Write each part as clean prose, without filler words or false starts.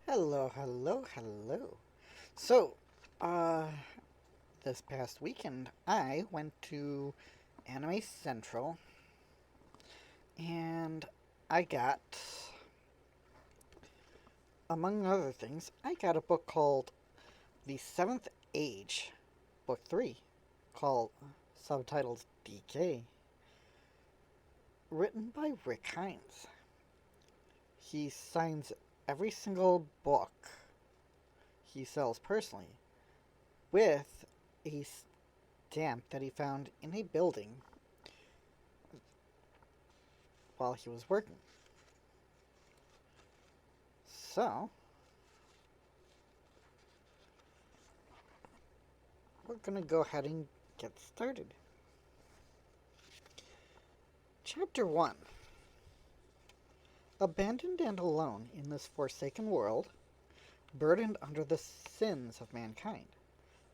Hello, hello, hello. So, uh, this past weekend I went to Anime Central and I got, among other things, I got a book called The Seventh Age, Book 3, called subtitled DK, written by Rick Hines. He signs every single book he sells personally with a stamp that he found in a building while he was working. So, we're gonna go ahead and get started. Chapter 1. Abandoned and alone in this forsaken world, burdened under the sins of mankind,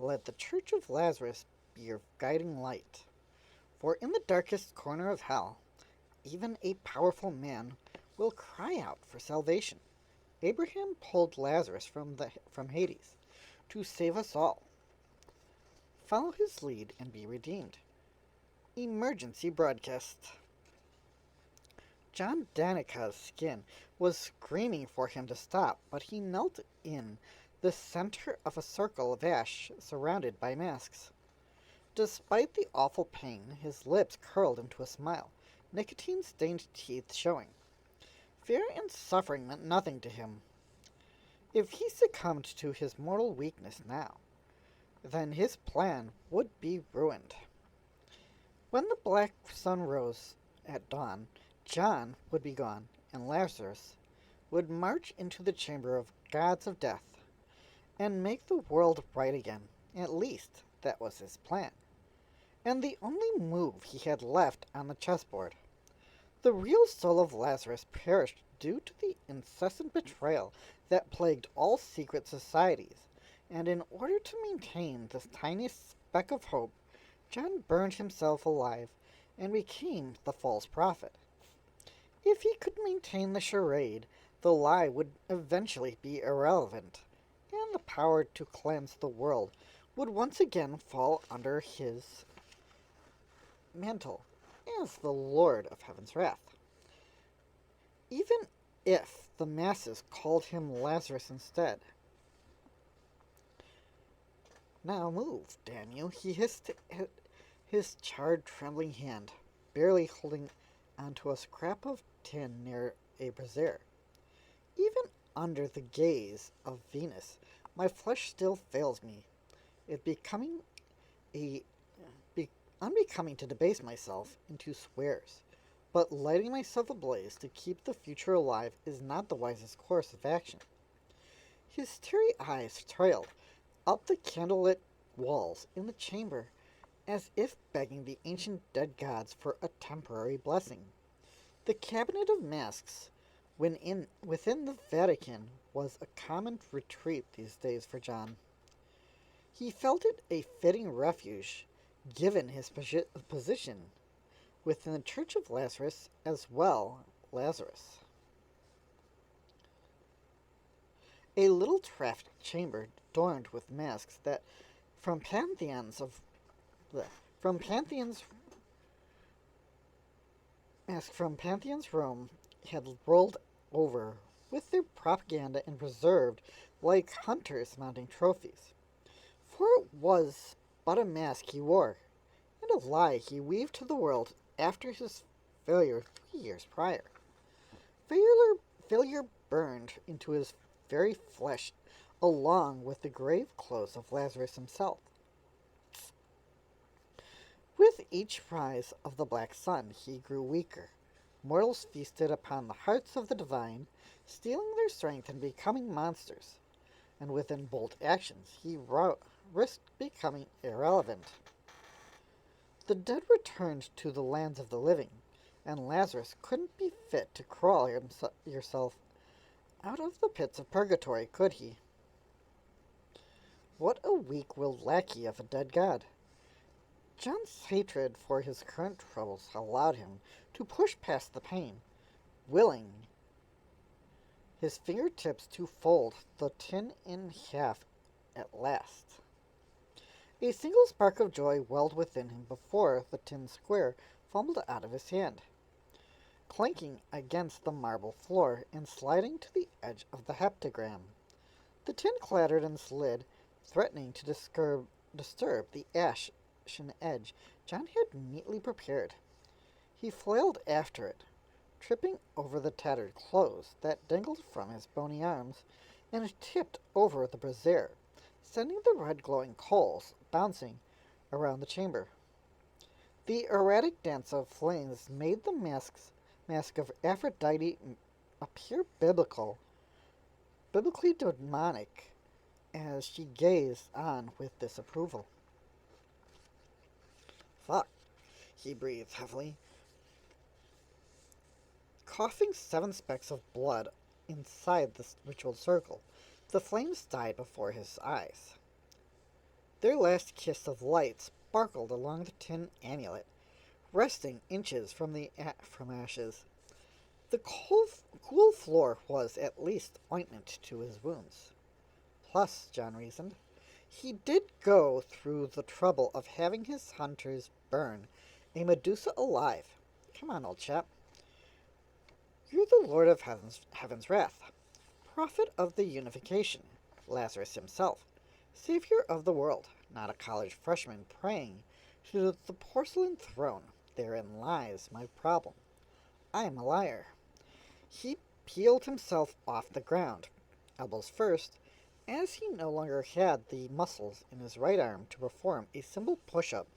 let the Church of Lazarus be your guiding light. For in the darkest corner of hell, even a powerful man will cry out for salvation. Abraham pulled Lazarus from Hades to save us all. Follow his lead and be redeemed. Emergency broadcast. John Danica's skin was screaming for him to stop, but he knelt in the center of a circle of ash surrounded by masks. Despite the awful pain, his lips curled into a smile, nicotine-stained teeth showing. Fear and suffering meant nothing to him. If he succumbed to his mortal weakness now, then his plan would be ruined. When the black sun rose at dawn, John would be gone, and Lazarus would march into the chamber of gods of death and make the world right again. At least, that was his plan, and the only move he had left on the chessboard. The real soul of Lazarus perished due to the incessant betrayal that plagued all secret societies, and in order to maintain this tiny speck of hope, John burned himself alive and became the false prophet. If he could maintain the charade, the lie would eventually be irrelevant, and the power to cleanse the world would once again fall under his mantle as the Lord of Heaven's wrath. Even if the masses called him Lazarus instead. Now move, damn you, he hissed at his charred, trembling hand, barely holding onto a scrap of tin near a brazier. Even under the gaze of Venus, my flesh still fails me. It becoming a be, unbecoming to debase myself into swears, but lighting myself ablaze to keep the future alive is not the wisest course of action. His teary eyes trailed up the candlelit walls in the chamber as if begging the ancient dead gods for a temporary blessing. The cabinet of masks within the Vatican was a common retreat these days for John. He felt it a fitting refuge, given his position within the Church of Lazarus as well. Lazarus. A little traffic chamber adorned with masks that from pantheons of from pantheons masks from pantheons Rome had rolled over with their propaganda and preserved like hunters mounting trophies. For it was but a mask he wore, and a lie he weaved to the world after his failure 3 years prior. Failure burned into his very flesh, along with the grave clothes of Lazarus himself. With each rise of the black sun, he grew weaker. Mortals feasted upon the hearts of the divine, stealing their strength and becoming monsters. And within bold actions, he risked becoming irrelevant. The dead returned to the lands of the living, and Lazarus couldn't be fit to crawl yourself out of the pits of purgatory, could he? What a weak-willed lackey of a dead god. John's hatred for his current troubles allowed him to push past the pain, willing his fingertips to fold the tin in half at last. A single spark of joy welled within him before the tin square fumbled out of his hand, clanking against the marble floor and sliding to the edge of the heptagram. The tin clattered and slid, threatening to disturb the ashen edge John had neatly prepared. He flailed after it, tripping over the tattered clothes that dangled from his bony arms, and tipped over the brazier, sending the red glowing coals bouncing around the chamber. The erratic dance of flames made the mask of Aphrodite appear biblically demonic, as she gazed on with disapproval. Fuck, he breathed heavily, coughing 7 specks of blood inside the ritual circle. The flames died before his eyes. Their last kiss of light sparkled along the tin amulet, resting inches from ashes. The cool floor was at least ointment to his wounds. Plus, John reasoned, he did go through the trouble of having his hunters burn a Medusa alive. Come on, old chap. You're the Lord of Heaven's wrath, prophet of the unification, Lazarus himself, savior of the world, not a college freshman praying to the porcelain throne. Therein lies my problem. I am a liar. He peeled himself off the ground, elbows first, as he no longer had the muscles in his right arm to perform a simple push-up.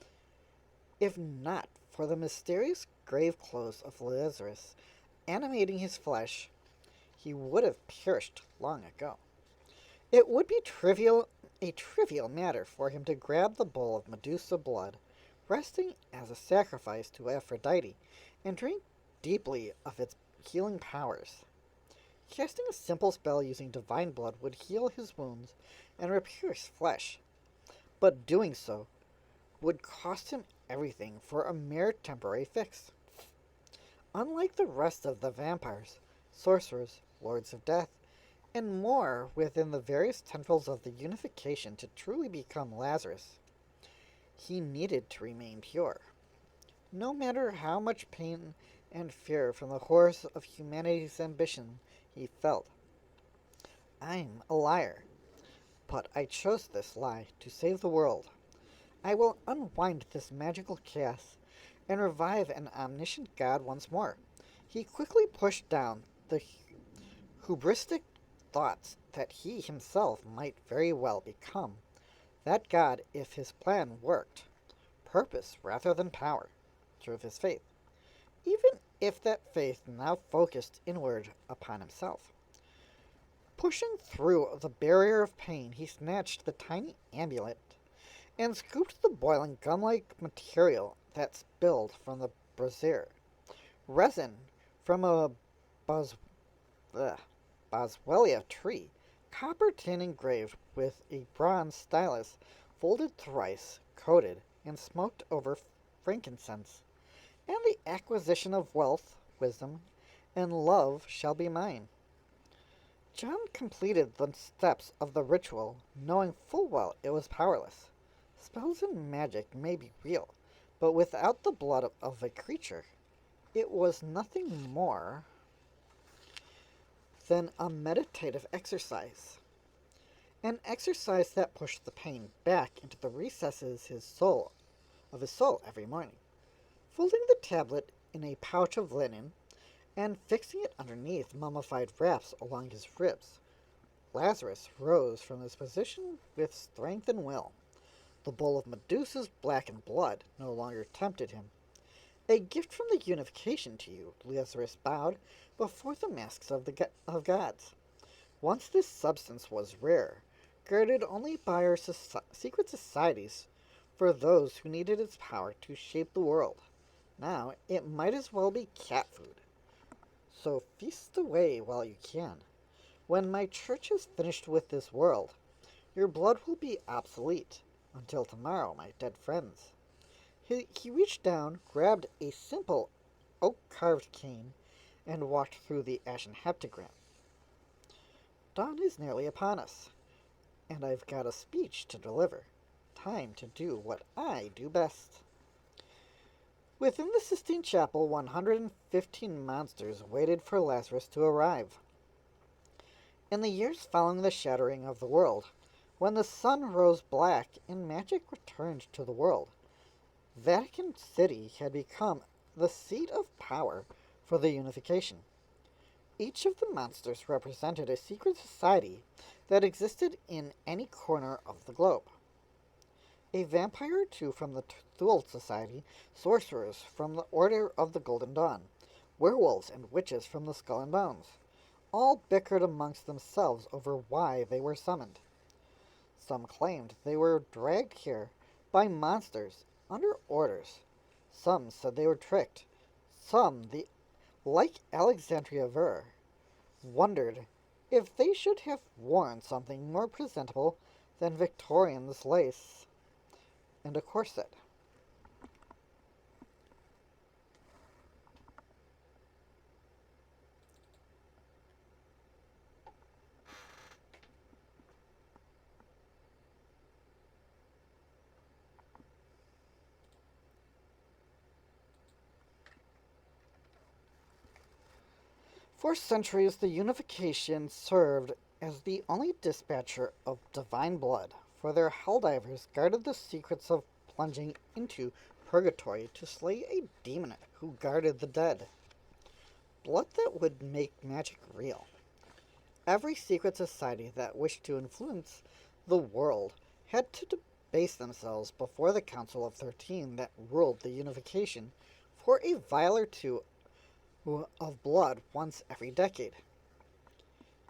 If not for the mysterious grave clothes of Lazarus animating his flesh, he would have perished long ago. It would be a trivial matter for him to grab the bowl of Medusa blood, resting as a sacrifice to Aphrodite, and drink deeply of its healing powers. Casting a simple spell using divine blood would heal his wounds and repair his flesh, but doing so would cost him everything for a mere temporary fix. Unlike the rest of the vampires, sorcerers, lords of death, and more within the various tendrils of the unification to truly become Lazarus, he needed to remain pure. No matter how much pain and fear from the horrors of humanity's ambition he felt. I'm a liar, but I chose this lie to save the world. I will unwind this magical chaos and revive an omniscient god once more. He quickly pushed down the hubristic thoughts that he himself might very well become that god if his plan worked. Purpose rather than power drove his faith, even if that faith now focused inward upon himself. Pushing through the barrier of pain, he snatched the tiny amulet and scooped the boiling gum-like material that spilled from the brazier. Resin from a bos- boswellia tree, copper tin engraved with a bronze stylus, folded thrice, coated, and smoked over frankincense, and the acquisition of wealth, wisdom, and love shall be mine. John completed the steps of the ritual, knowing full well it was powerless. Spells and magic may be real, but without the blood of a creature, it was nothing more than a meditative exercise. An exercise that pushed the pain back into the recesses of his soul every morning. Folding the tablet in a pouch of linen and fixing it underneath mummified wraps along his ribs, Lazarus rose from his position with strength and will. The bowl of Medusa's blackened blood no longer tempted him. A gift from the unification to you, Lazarus bowed before the masks of gods. Once this substance was rare, guarded only by our secret societies for those who needed its power to shape the world. Now it might as well be cat food. So feast away while you can. When my church is finished with this world, your blood will be obsolete. Until tomorrow, my dead friends. He reached down, grabbed a simple oak-carved cane, and walked through the ashen heptagram. Dawn is nearly upon us, and I've got a speech to deliver. Time to do what I do best. Within the Sistine Chapel, 115 monsters waited for Lazarus to arrive. In the years following the shattering of the world, when the sun rose black and magic returned to the world, Vatican City had become the seat of power for the unification. Each of the monsters represented a secret society that existed in any corner of the globe. A vampire or two from the Thule Society, sorcerers from the Order of the Golden Dawn, werewolves and witches from the Skull and Bones, all bickered amongst themselves over why they were summoned. Some claimed they were dragged here by monsters under orders. Some said they were tricked. Some, like Alexandria Ver, wondered if they should have worn something more presentable than Victorian's lace and a corset. For centuries, the unification served as the only dispatcher of divine blood, for their helldivers guarded the secrets of plunging into purgatory to slay a demon who guarded the dead. Blood that would make magic real. Every secret society that wished to influence the world had to debase themselves before the Council of 13 that ruled the unification for a vial or two of blood once every decade.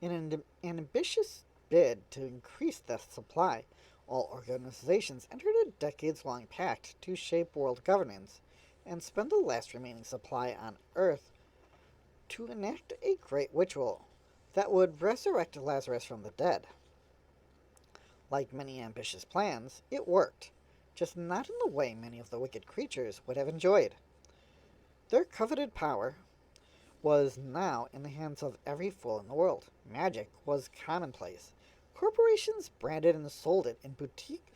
In an ambitious bid to increase the supply, all organizations entered a decades-long pact to shape world governance and spend the last remaining supply on Earth to enact a great ritual that would resurrect Lazarus from the dead. Like many ambitious plans, it worked, just not in the way many of the wicked creatures would have enjoyed. Their coveted power was now in the hands of every fool in the world. Magic was commonplace. Corporations branded and sold it in boutique